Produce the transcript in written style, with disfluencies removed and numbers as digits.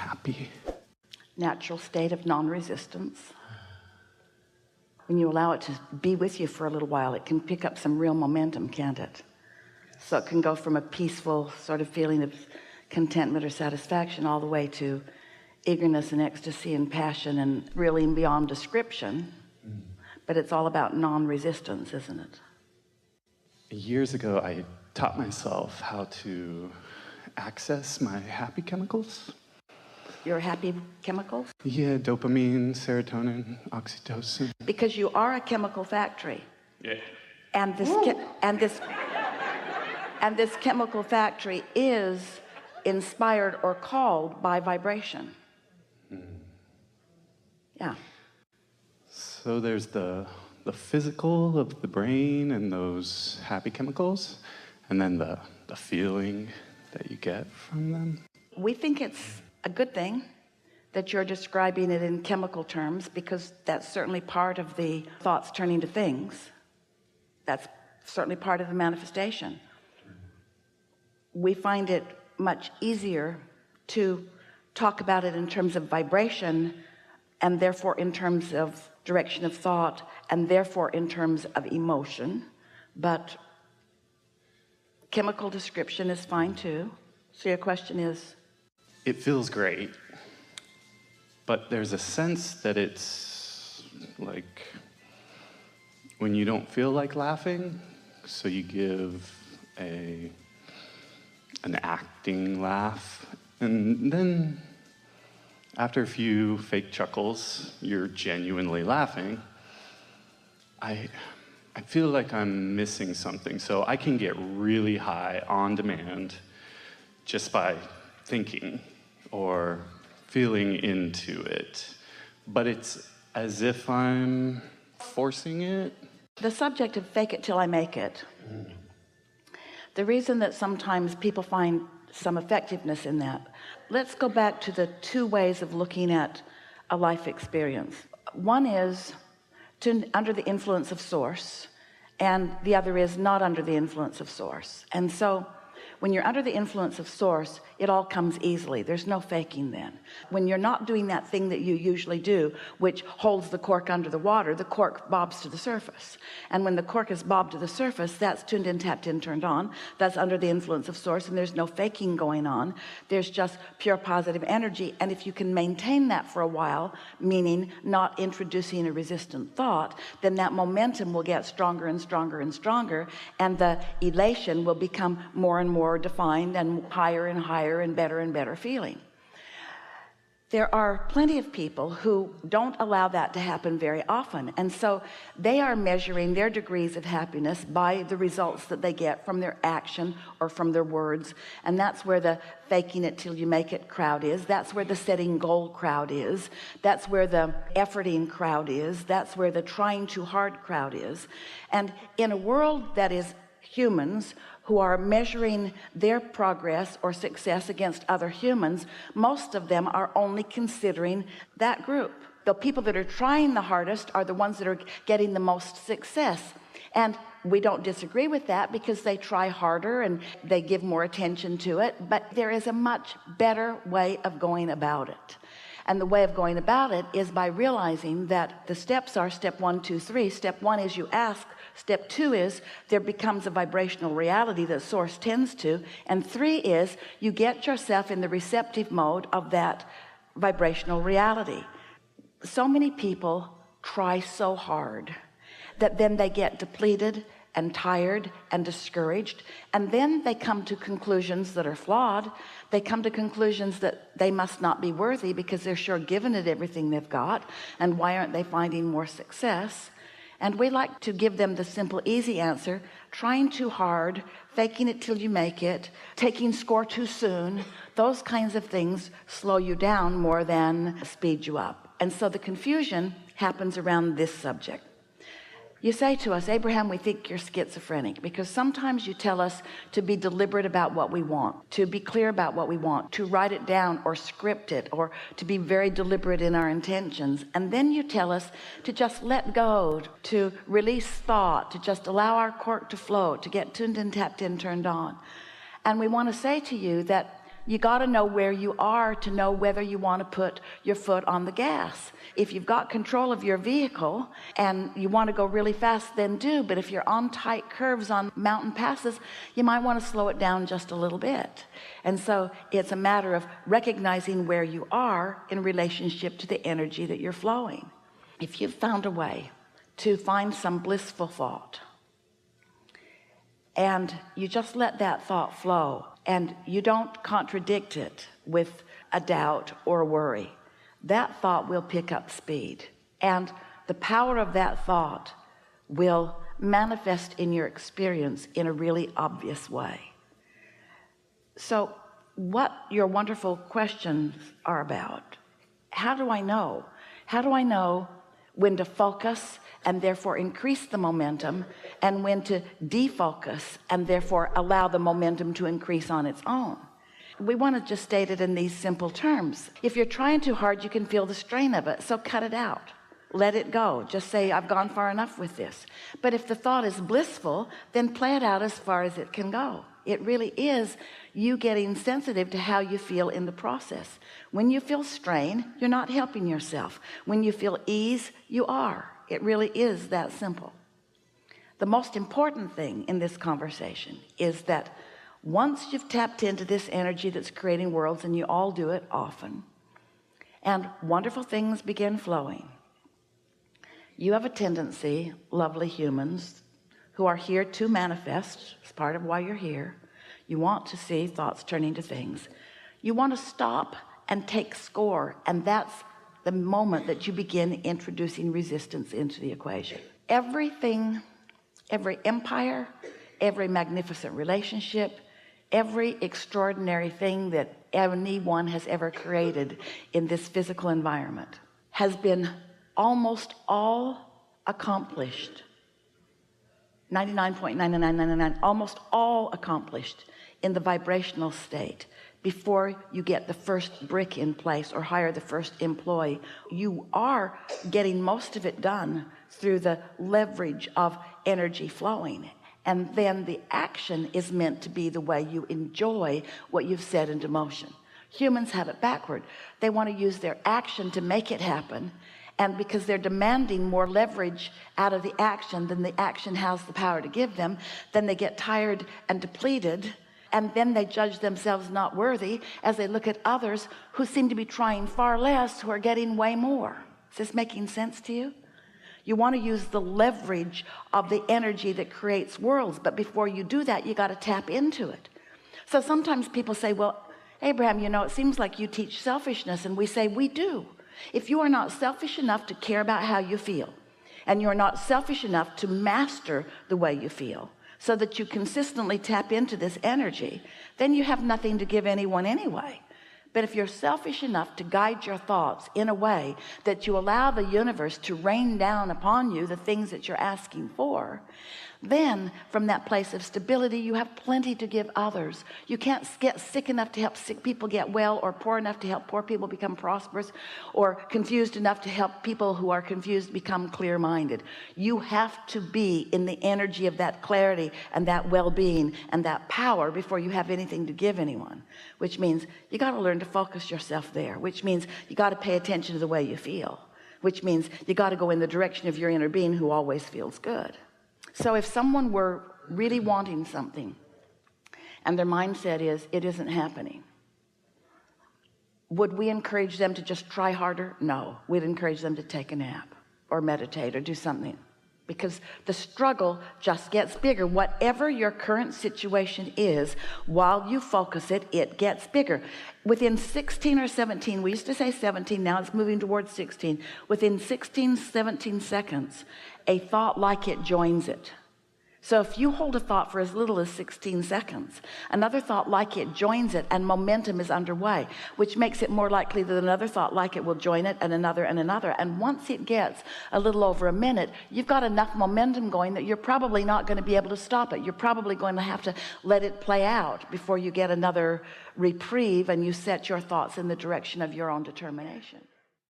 happy? Natural state of non-resistance. When you allow it to be with you for a little while, it can pick up some real momentum, can't it? So it can go from a peaceful sort of feeling of contentment or satisfaction all the way to eagerness and ecstasy and passion and really beyond description. But it's all about non-resistance, isn't it? Years ago, I taught myself how to access my happy chemicals. Your happy chemicals? Yeah, dopamine, serotonin, oxytocin. Because you are a chemical factory. Yeah. And this chemical factory is inspired or called by vibration. Yeah. So there's the physical of the brain and those happy chemicals, and then the feeling that you get from them. We think it's a good thing that you're describing it in chemical terms, because that's certainly part of the thoughts turning to things. That's certainly part of the manifestation. We find it much easier to talk about it in terms of vibration, and therefore in terms of direction of thought, and therefore in terms of emotion. But chemical description is fine too. So your question is? It feels great, but there's a sense that it's like when you don't feel like laughing, so you give an acting laugh, and then after a few fake chuckles, you're genuinely laughing. I feel like I'm missing something, so I can get really high on demand just by thinking or feeling into it, but it's as if I'm forcing it. The subject of fake it till I make it. The reason that sometimes people find some effectiveness in that, let's go back to the two ways of looking at a life experience. One is under the influence of source, and the other is not under the influence of source. And so when you're under the influence of source, it all comes easily. There's no faking then. When you're not doing that thing that you usually do, which holds the cork under the water, the cork bobs to the surface. And when the cork is bobbed to the surface, that's tuned in, tapped in, turned on. That's under the influence of source, and there's no faking going on. There's just pure positive energy. And if you can maintain that for a while, meaning not introducing a resistant thought, then that momentum will get stronger and stronger and stronger, and the elation will become more and more defined and higher and better feeling. There are plenty of people who don't allow that to happen very often, and so they are measuring their degrees of happiness by the results that they get from their action or from their words. And that's where the faking it till you make it crowd is. That's where the setting goal crowd is. That's where the efforting crowd is. That's where the trying too hard crowd is. And in a world that is humans who are measuring their progress or success against other humans, most of them are only considering that group. The people that are trying the hardest are the ones that are getting the most success. And we don't disagree with that, because they try harder and they give more attention to it. But there is a much better way of going about it. And the way of going about it is by realizing that the steps are step 1, 2, 3. Step 1 is you ask. Step 2 is there becomes a vibrational reality that source tends to. And 3 is you get yourself in the receptive mode of that vibrational reality. So many people try so hard that then they get depleted and tired and discouraged, and then they come to conclusions that are flawed. They come to conclusions that they must not be worthy because they're sure giving it everything they've got, and why aren't they finding more success? And we like to give them the simple, easy answer: trying too hard, faking it till you make it, taking score too soon. Those kinds of things slow you down more than speed you up. And so the confusion happens around this subject. You say to us, Abraham, we think you're schizophrenic, because sometimes you tell us to be deliberate about what we want, to be clear about what we want, to write it down or script it, or to be very deliberate in our intentions. And then you tell us to just let go, to release thought, to just allow our cork to flow, to get tuned in, tapped in, turned on. And we want to say to you that you got to know where you are to know whether you want to put your foot on the gas. If you've got control of your vehicle and you want to go really fast, then do. But if you're on tight curves on mountain passes, you might want to slow it down just a little bit. And so it's a matter of recognizing where you are in relationship to the energy that you're flowing. If you've found a way to find some blissful thought, and you just let that thought flow, and you don't contradict it with a doubt or a worry, that thought will pick up speed, and the power of that thought will manifest in your experience in a really obvious way. So what your wonderful questions are about: how do I know? How do I know when to focus and therefore increase the momentum, and when to defocus and therefore allow the momentum to increase on its own? We want to just state it in these simple terms. If you're trying too hard, you can feel the strain of it, so cut it out. Let it go. Just say, I've gone far enough with this. But if the thought is blissful, then play it out as far as it can go. It really is you getting sensitive to how you feel in the process. When you feel strain, you're not helping yourself. When you feel ease, you are. It really is that simple. The most important thing in this conversation is that once you've tapped into this energy that's creating worlds, and you all do it often, and wonderful things begin flowing, you have a tendency, lovely humans who are here to manifest, it's part of why you're here. You want to see thoughts turning to things. You want to stop and take score, and that's the moment that you begin introducing resistance into the equation. Everything, every empire, every magnificent relationship, every extraordinary thing that anyone has ever created in this physical environment has been almost all accomplished, 99.9999, almost all accomplished in the vibrational state before you get the first brick in place or hire the first employee. You are getting most of it done through the leverage of energy flowing, and then the action is meant to be the way you enjoy what you've set into motion. Humans have it backward. They want to use their action to make it happen, and because they're demanding more leverage out of the action than the action has the power to give them, then they get tired and depleted, and then they judge themselves not worthy as they look at others who seem to be trying far less, who are getting way more. Is this making sense to you? You want to use the leverage of the energy that creates worlds, but before you do that, you got to tap into it. So sometimes people say, well, Abraham, you know, it seems like you teach selfishness, and we say we do. If you are not selfish enough to care about how you feel, and you're not selfish enough to master the way you feel so that you consistently tap into this energy, then you have nothing to give anyone anyway. But if you're selfish enough to guide your thoughts in a way that you allow the universe to rain down upon you the things that you're asking for, then from that place of stability, you have plenty to give others. You can't get sick enough to help sick people get well, or poor enough to help poor people become prosperous, or confused enough to help people who are confused become clear-minded. You have to be in the energy of that clarity and that well-being and that power before you have anything to give anyone, which means you got to learn to focus yourself there, which means you got to pay attention to the way you feel, which means you got to go in the direction of your inner being who always feels good. So if someone were really wanting something and their mindset is, it isn't happening, would we encourage them to just try harder? No, we'd encourage them to take a nap or meditate or do something, because the struggle just gets bigger. Whatever your current situation is, while you focus it, it gets bigger. Within 16 or 17, we used to say 17, now it's moving towards 16. Within 16, 17 seconds, a thought like it joins it. So if you hold a thought for as little as 16 seconds, another thought like it joins it, and momentum is underway, which makes it more likely that another thought like it will join it, and another and another. And once it gets a little over a minute, you've got enough momentum going that you're probably not going to be able to stop it. You're probably going to have to let it play out before you get another reprieve and you set your thoughts in the direction of your own determination.